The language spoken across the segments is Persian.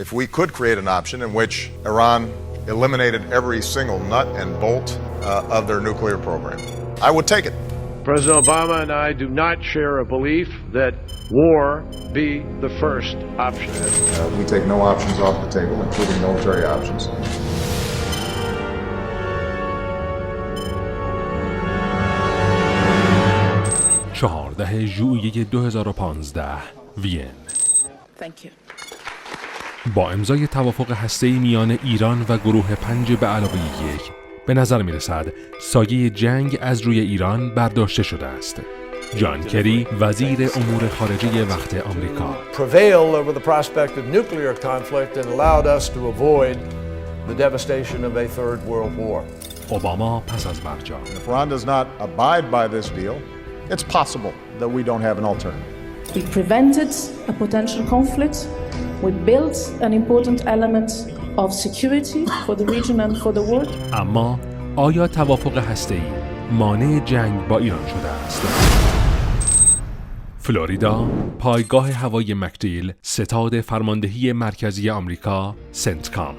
If we could create an option in which Iran eliminated every single nut and bolt of their nuclear program, I would take it. President Obama and I do not share a belief that war be the first option. We take no options off the table, including military options. 14 ژوئیه 2015 وین. Thank you. با امضای توافق هسته‌ای میان ایران و گروه 5 به علاوه 1 به نظر می‌رسد سایه جنگ از روی ایران برداشته شده است. جان کری وزیر امور خارجه وقت آمریکا Prevailed over the prospect of nuclear conflict and allowed us to avoid the devastation of a third world war. اوباما پس از برجام If Iran does not abide by this deal, it's possible that we don't have an alternative. We prevented a potential conflict. We built an important element of security for the region and for the world. اما آیا توافق هسته‌ای مانع جنگ با ایران شده است؟ فلوریدا، پایگاه هوایی مکدیل، ستاد فرماندهی مرکزی آمریکا، سنتکام.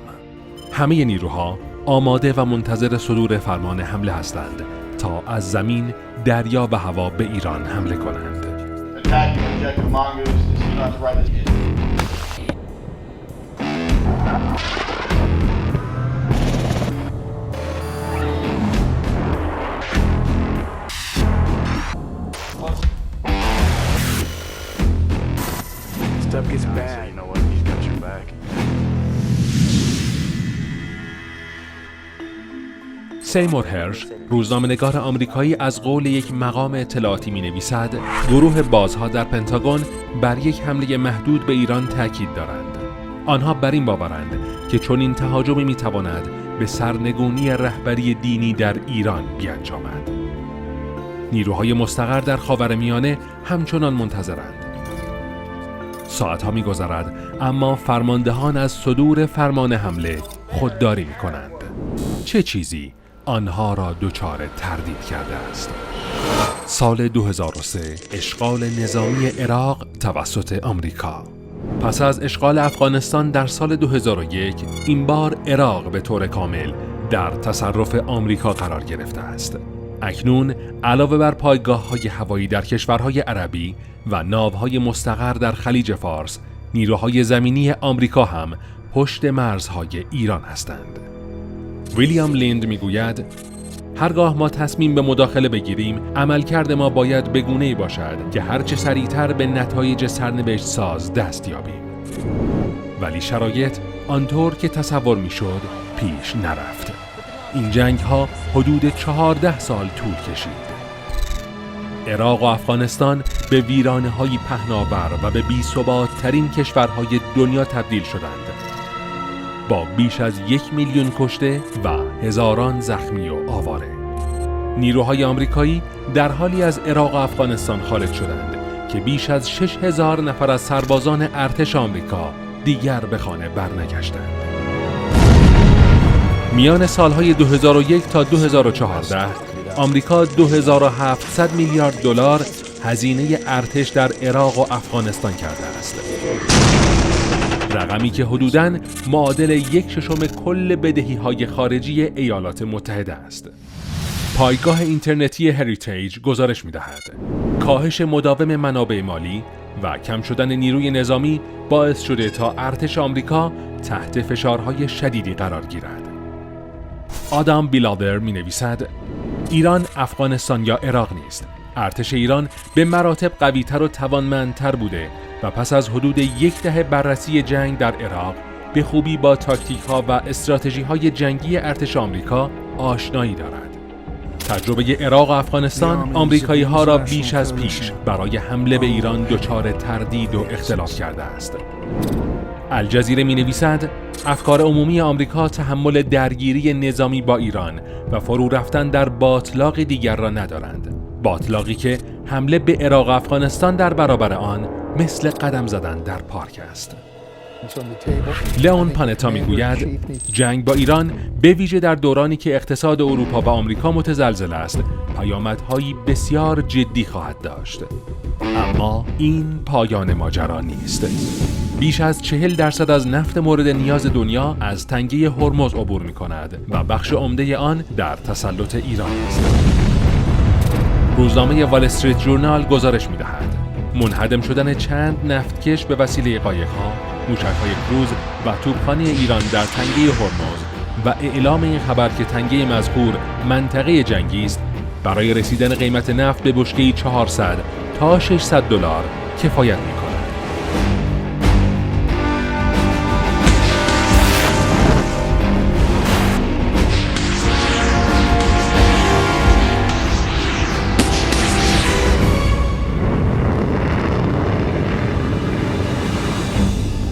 همه نیروها آماده و منتظر صدور فرمان حمله هستند تا از زمین، دریا و هوا به ایران حمله کنند. Stuff gets bad. You know what? He's got your back. سیمور هرش، روزنامه‌نگار آمریکایی، از قول یک مقام اطلاعاتی می‌نویسد گروه بازها در پنتاگون بر یک حمله محدود به ایران تاکید دارند. آنها بر این باورند که چنین تهاجمی می‌تواند به سرنگونی رهبری دینی در ایران بیانجامد. نیروهای مستقر در خاورمیانه همچنان منتظرند. ساعتها می‌گذرد اما فرماندهان از صدور فرمان حمله خودداری می‌کنند. چه چیزی آنها را دچار تردید کرده است؟ سال 2003 اشغال نظامی عراق توسط آمریکا. پس از اشغال افغانستان در سال 2001 این بار عراق به طور کامل در تصرف آمریکا قرار گرفته است. اکنون علاوه بر پایگاه‌های هوایی در کشورهای عربی و ناوهای مستقر در خلیج فارس، نیروهای زمینی آمریکا هم پشت مرزهای ایران هستند. ویلیام لیند میگوید هرگاه ما تصمیم به مداخله بگیریم، عملکرد ما باید به گونه‌ای باشد که هرچه سریعتر به نتایج سرنوشت ساز دست یابیم. ولی شرایط آنطور که تصور میشد پیش نرفت. این جنگ ها حدود 14 سال طول کشید. عراق و افغانستان به ویرانه‌های پهناور و به بی‌ثبات‌ترین کشورهای دنیا تبدیل شدند، با بیش از 1 میلیون کشته و هزاران زخمی و آواره. نیروهای آمریکایی در حالی از عراق و افغانستان خارج شدند که بیش از 6,000 نفر از سربازان ارتش آمریکا دیگر به خانه برنگشتند. میان سالهای 2001 تا 2014 آمریکا 2700 میلیارد دلار هزینه ارتش در عراق و افغانستان کرده است. رقمی که حدوداً معادل 1/6 کل بدهی‌های خارجی ایالات متحده است. پایگاه اینترنتی هریتیج گزارش می‌دهد کاهش مداوم منابع مالی و کم شدن نیروی نظامی باعث شده تا ارتش آمریکا تحت فشارهای شدیدی قرار گیرد. آدام بیلادر می‌نویسد ایران، افغانستان یا عراق نیست. ارتش ایران به مراتب قوی‌تر و توانمندتر بوده و پس از حدود 1 دهه بررسی جنگ در عراق به خوبی با تاکتیک‌ها و استراتژی‌های جنگی ارتش آمریکا آشنایی دارد. تجربه عراق و افغانستان آمریکایی‌ها را بیش از پیش برای حمله به ایران دچار تردید و اختلاف کرده است. الجزیره می‌نویسد افکار عمومی آمریکا تحمل درگیری نظامی با ایران و فرو رفتن در باطلاق دیگر را ندارند. باطلاقی که حمله به عراق و افغانستان در برابر آن مثل قدم زدن در پارک است. لئون پانتا میگوید جنگ با ایران به ویژه در دورانی که اقتصاد اروپا و آمریکا متزلزل است، پیامدهایی بسیار جدی خواهد داشت. اما این پایان ماجرا نیست. بیش از 40% از نفت مورد نیاز دنیا از تنگه هرمز عبور می کند و بخش عمده آن در تسلط ایران است. روزنامه وال استریت جورنال گزارش می دهد منهدم شدن چند نفتکش به وسیله قایق‌ها، موشک‌های کروز و توپخانه ایران در تنگه هرمز و اعلام این خبر که تنگه مذکور منطقه جنگی است برای رسیدن قیمت نفت به بشکه‌ای 400 تا 600 دلار کفایت می‌کند.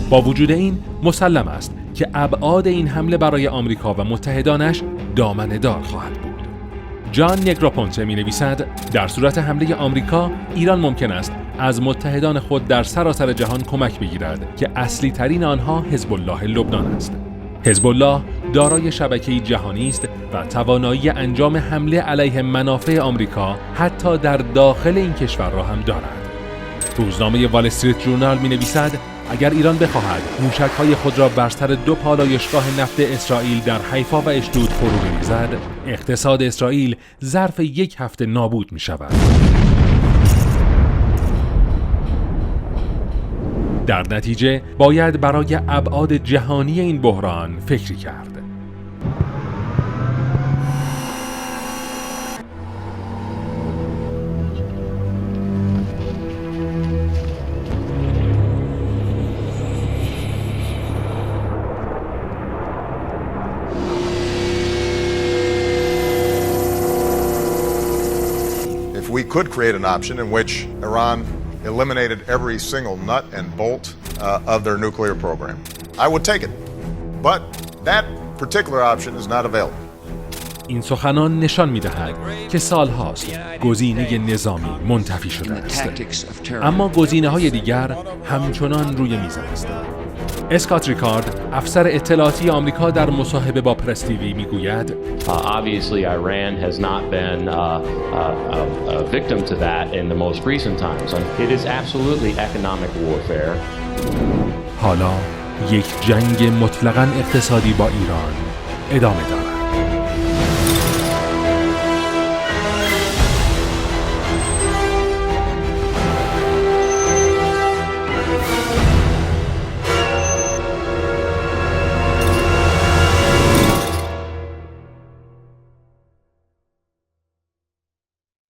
با وجود این مسلم است که ابعاد این حمله برای آمریکا و متحدانش دامنه‌دار خواهد بود. جان نگروپونته می‌نویسد در صورت حمله آمریکا ایران ممکن است از متحدان خود در سراسر جهان کمک بگیرد که اصلی ترین آنها حزب الله لبنان است. حزب الله دارای شبکه‌ای جهانی است و توانایی انجام حمله علیه منافع آمریکا حتی در داخل این کشور را هم دارد. روزنامه وال استریت جورنال می‌نویسد اگر ایران بخواهد موشک‌های خود را بر سر 2 پالایشگاه نفت اسرائیل در حیفا و اشدود فرو بریزد، اقتصاد اسرائیل ظرف 1 هفته نابود می‌شود. در نتیجه باید برای ابعاد جهانی این بحران فکری کرد. We could create an option in which Iran eliminated every single nut and bolt of their nuclear program. I would take it. But that particular option is not available. این سخنان نشان می‌دهد که سال‌هاست گزینه نظامی منتفی شده است. اما گزینه‌های دیگر همچنان روی میز است. اسکات ریکارد، افسر اطلاعاتی آمریکا در مصاحبه با پرس تیوی میگوید Obviously Iran has not been a victim to that in the most recent times. It is absolutely economic warfare. حالا یک جنگ مطلقاً اقتصادی با ایران ادامه دارد.